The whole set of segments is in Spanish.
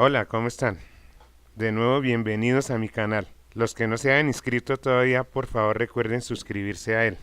Hola, ¿cómo están? De nuevo, bienvenidos a mi canal. Los que no se hayan inscrito todavía, por favor recuerden suscribirse a él.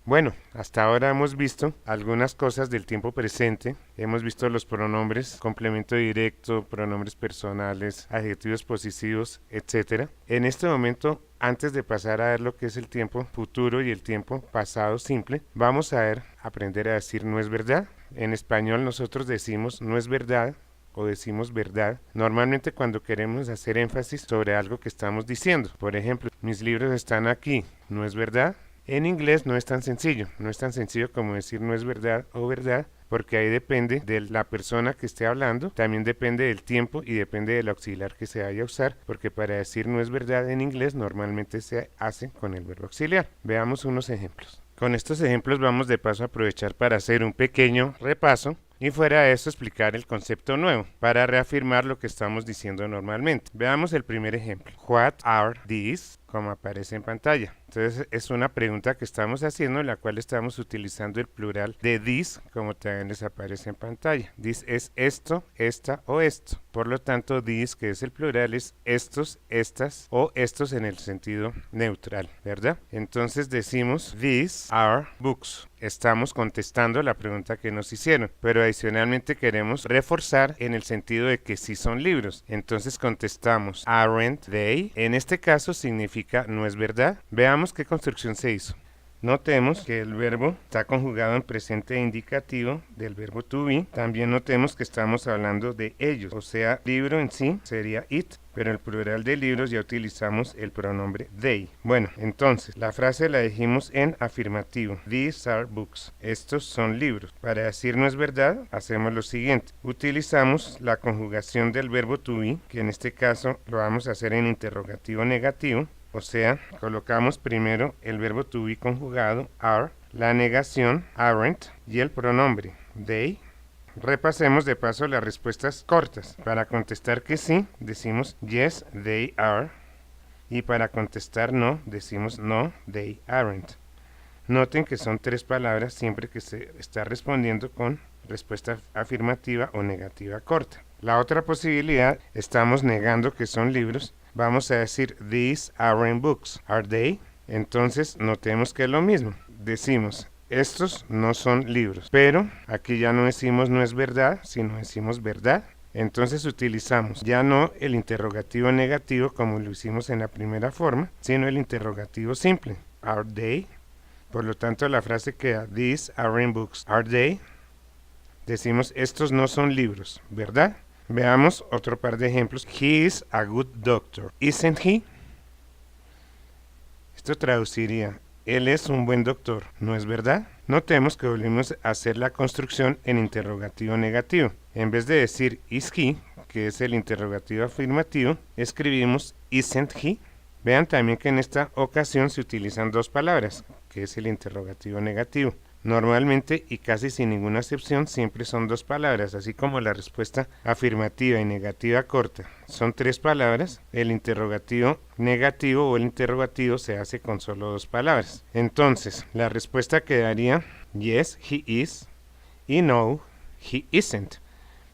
Bueno, hasta ahora hemos visto algunas cosas del tiempo presente. Hemos visto los pronombres, complemento directo, pronombres personales, adjetivos posesivos, etc. En este momento, antes de pasar a ver lo que es el tiempo futuro y el tiempo pasado simple, vamos a aprender a decir no es verdad. En español nosotros decimos no es verdad o decimos verdad, normalmente cuando queremos hacer énfasis sobre algo que estamos diciendo. Por ejemplo, mis libros están aquí, ¿no es verdad? En inglés no es tan sencillo, no es tan sencillo como decir no es verdad o verdad, porque ahí depende de la persona que esté hablando, también depende del tiempo y depende del auxiliar que se vaya a usar, porque para decir no es verdad en inglés normalmente se hace con el verbo auxiliar. Veamos unos ejemplos. Con estos ejemplos vamos de paso a aprovechar para hacer un pequeño repaso y fuera de eso explicar el concepto nuevo para reafirmar lo que estamos diciendo normalmente. Veamos el primer ejemplo. What are these? Como aparece en pantalla. Entonces es una pregunta que estamos haciendo en la cual estamos utilizando el plural de this como también les aparece en pantalla. This es esto, esta o esto. Por lo tanto this, que es el plural, es estos, estas o estos en el sentido neutral, ¿verdad? Entonces decimos these are books. Estamos contestando la pregunta que nos hicieron, pero adicionalmente queremos reforzar en el sentido de que sí son libros. Entonces contestamos aren't they. En este caso significa no es verdad. Veamos qué construcción se hizo. Notemos que el verbo está conjugado en presente indicativo del verbo to be. También notemos que estamos hablando de ellos, o sea, libro en sí sería it, pero en el plural de libros ya utilizamos el pronombre they. Bueno, entonces, la frase la dijimos en afirmativo. These are books. Estos son libros. Para decir no es verdad, hacemos lo siguiente. Utilizamos la conjugación del verbo to be, que en este caso lo vamos a hacer en interrogativo negativo. O sea, colocamos primero el verbo to be conjugado, are, la negación, aren't, y el pronombre, they. Repasemos de paso las respuestas cortas. Para contestar que sí, decimos yes, they are. Y para contestar no, decimos no, they aren't. Noten que son tres palabras siempre que se está respondiendo con respuesta afirmativa o negativa corta. La otra posibilidad, estamos negando que son libros. Vamos a decir these aren't books, are they? Entonces notemos que es lo mismo. Decimos estos no son libros, pero aquí ya no decimos no es verdad, sino decimos verdad. Entonces utilizamos ya no el interrogativo negativo como lo hicimos en la primera forma, sino el interrogativo simple, are they? Por lo tanto la frase queda these aren't books, are they? Decimos estos no son libros, ¿verdad? Veamos otro par de ejemplos. He is a good doctor, isn't he? Esto traduciría, él es un buen doctor, ¿no es verdad? Notemos que volvemos a hacer la construcción en interrogativo negativo. En vez de decir is he, que es el interrogativo afirmativo, escribimos isn't he. Vean también que en esta ocasión se utilizan dos palabras, que es el interrogativo negativo. Normalmente y casi sin ninguna excepción siempre son dos palabras, así como la respuesta afirmativa y negativa corta son tres palabras, el interrogativo negativo o el interrogativo se hace con solo dos palabras. Entonces, la respuesta quedaría yes, he is y no, he isn't.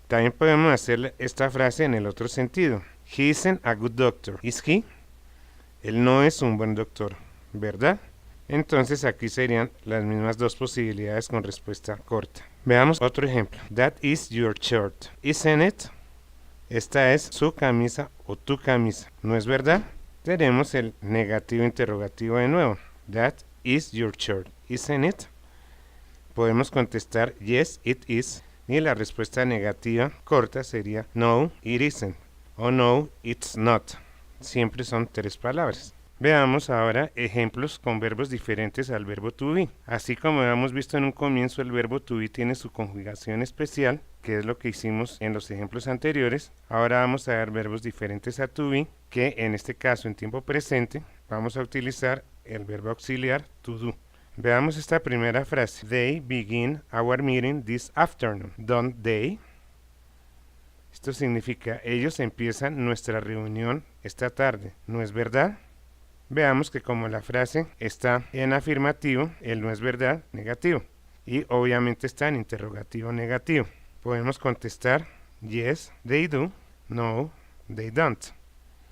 También podemos hacer esta frase en el otro sentido. He isn't a good doctor, is he? Él no es un buen doctor, ¿verdad? Entonces aquí serían las mismas dos posibilidades con respuesta corta. Veamos otro ejemplo. That is your shirt, isn't it? Esta es su camisa o tu camisa, ¿no es verdad? Tenemos el negativo interrogativo de nuevo. That is your shirt, isn't it? Podemos contestar yes, it is. Y la respuesta negativa corta sería no, it isn't. O no, it's not. Siempre son tres palabras. Veamos ahora ejemplos con verbos diferentes al verbo to be. Así como habíamos visto en un comienzo, el verbo to be tiene su conjugación especial, que es lo que hicimos en los ejemplos anteriores. Ahora vamos a ver verbos diferentes a to be, que en este caso en tiempo presente vamos a utilizar el verbo auxiliar to do. Veamos esta primera frase. They begin our meeting this afternoon. Don't they? Esto significa ellos empiezan nuestra reunión esta tarde, ¿no es verdad? Veamos que como la frase está en afirmativo, el no es verdad, negativo. Y obviamente está en interrogativo negativo. Podemos contestar yes, they do. No, they don't.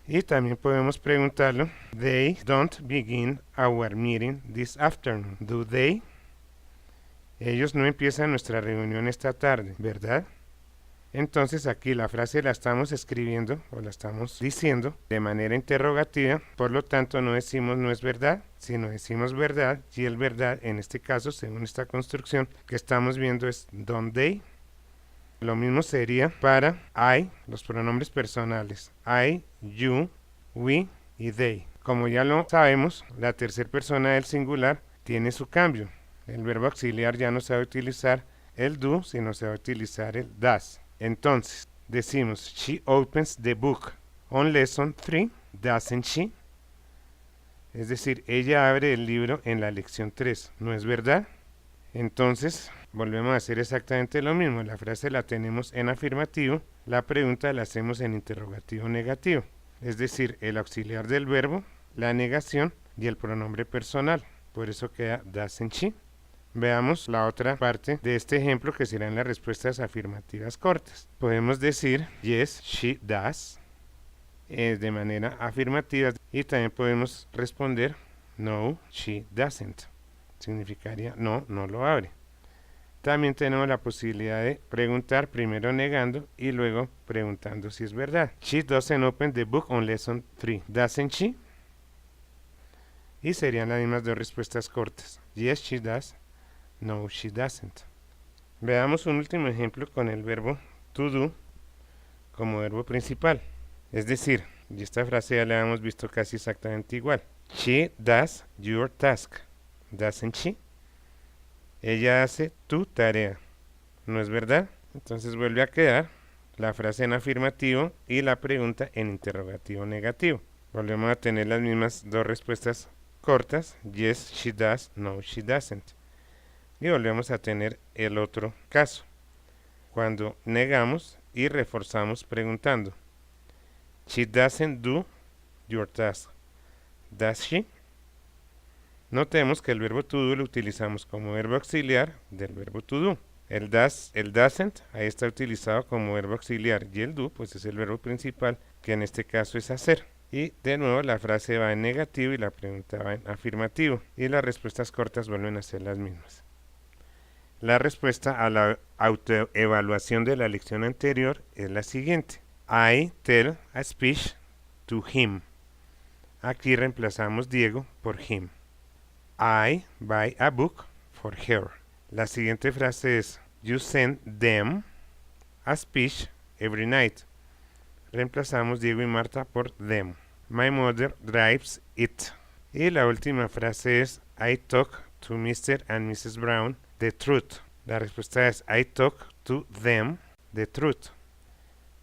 Y también podemos preguntarlo, they don't begin our meeting this afternoon, do they? Ellos no empiezan nuestra reunión esta tarde, ¿verdad? Entonces aquí la frase la estamos escribiendo o la estamos diciendo de manera interrogativa, por lo tanto no decimos no es verdad, sino decimos verdad, y el verdad en este caso, según esta construcción que estamos viendo, es don't they. Lo mismo sería para I, los pronombres personales, I, you, we y they. Como ya lo sabemos, la tercera persona del singular tiene su cambio. El verbo auxiliar ya no se va a utilizar el do, sino se va a utilizar el does. Entonces, decimos, she opens the book on lesson 3, doesn't she? Es decir, ella abre el libro en la lección 3, ¿no es verdad? Entonces, volvemos a hacer exactamente lo mismo. La frase la tenemos en afirmativo, la pregunta la hacemos en interrogativo negativo. Es decir, el auxiliar del verbo, la negación y el pronombre personal. Por eso queda doesn't she. Veamos la otra parte de este ejemplo que serán las respuestas afirmativas cortas. Podemos decir yes, she does de manera afirmativa y también podemos responder no, she doesn't. Significaría no, no lo abre. También tenemos la posibilidad de preguntar primero negando y luego preguntando si es verdad. She doesn't open the book on lesson 3. Doesn't she? Y serían las mismas dos respuestas cortas. Yes, she does. No, she doesn't. Veamos un último ejemplo con el verbo to do como verbo principal. Es decir, y esta frase ya la hemos visto casi exactamente igual. She does your task. Doesn't she? Ella hace tu tarea. ¿No es verdad? Entonces vuelve a quedar la frase en afirmativo y la pregunta en interrogativo negativo. Volvemos a tener las mismas dos respuestas cortas. Yes, she does. No, she doesn't. Y volvemos a tener el otro caso, cuando negamos y reforzamos preguntando. She doesn't do your task. Does she? Notemos que el verbo to do lo utilizamos como verbo auxiliar del verbo to do. El doesn't, ahí está utilizado como verbo auxiliar, y el do, pues es el verbo principal, que en este caso es hacer. Y de nuevo la frase va en negativo y la pregunta va en afirmativo, y las respuestas cortas vuelven a ser las mismas. La respuesta a la autoevaluación de la lección anterior es la siguiente. I tell a speech to him. Aquí reemplazamos Diego por him. I buy a book for her. La siguiente frase es you send them a speech every night. Reemplazamos Diego y Marta por them. My mother drives it. Y la última frase es I talk to Mr. and Mrs. Brown the truth. La respuesta es I talk to them the truth.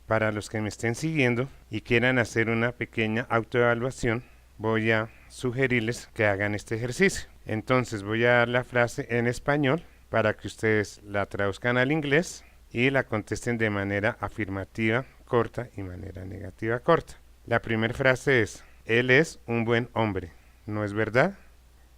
Para los que me estén siguiendo y quieran hacer una pequeña autoevaluación, voy a sugerirles que hagan este ejercicio. Entonces voy a dar la frase en español para que ustedes la traduzcan al inglés y la contesten de manera afirmativa corta y manera negativa corta. La primera frase es, él es un buen hombre, ¿no es verdad?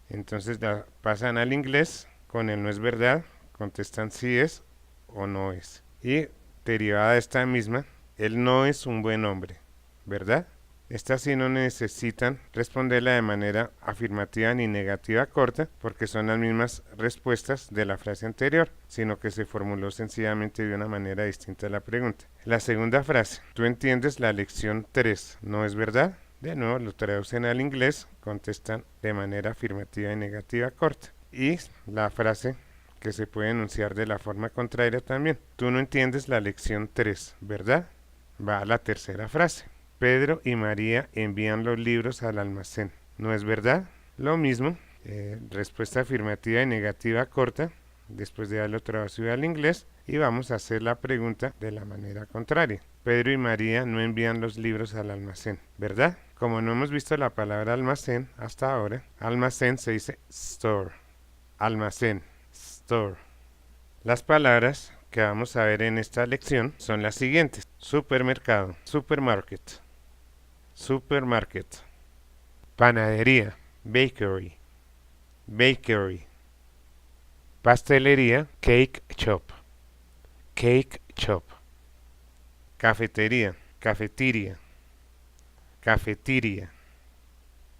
Entonces la pasan al inglés. Con el no es verdad, contestan si es o no es. Y derivada de esta misma, él no es un buen hombre, ¿verdad? Estas sí no necesitan responderla de manera afirmativa ni negativa corta, porque son las mismas respuestas de la frase anterior, sino que se formuló sencillamente de una manera distinta a la pregunta. La segunda frase, tú entiendes la lección 3, ¿no es verdad? De nuevo lo traducen al inglés, contestan de manera afirmativa y negativa corta. Y la frase que se puede enunciar de la forma contraria también. Tú no entiendes la lección 3, ¿verdad? Va a la tercera frase. Pedro y María envían los libros al almacén, ¿no es verdad? Lo mismo, respuesta afirmativa y negativa corta, después de haberlo traducido al inglés, y vamos a hacer la pregunta de la manera contraria. Pedro y María no envían los libros al almacén, ¿verdad? Como no hemos visto la palabra almacén hasta ahora, almacén se dice store. Almacén, store. Las palabras que vamos a ver en esta lección son las siguientes. Supermercado, supermarket, supermarket. Panadería, bakery, bakery. Pastelería, cake shop, cake shop. Cafetería, cafetería, cafetería,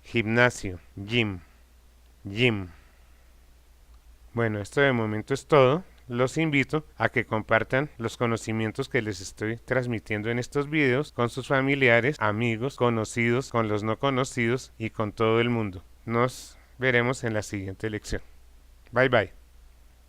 gimnasio, gym, gym. Bueno, esto de momento es todo. Los invito a que compartan los conocimientos que les estoy transmitiendo en estos videos con sus familiares, amigos, conocidos, con los no conocidos y con todo el mundo. Nos veremos en la siguiente lección. Bye bye.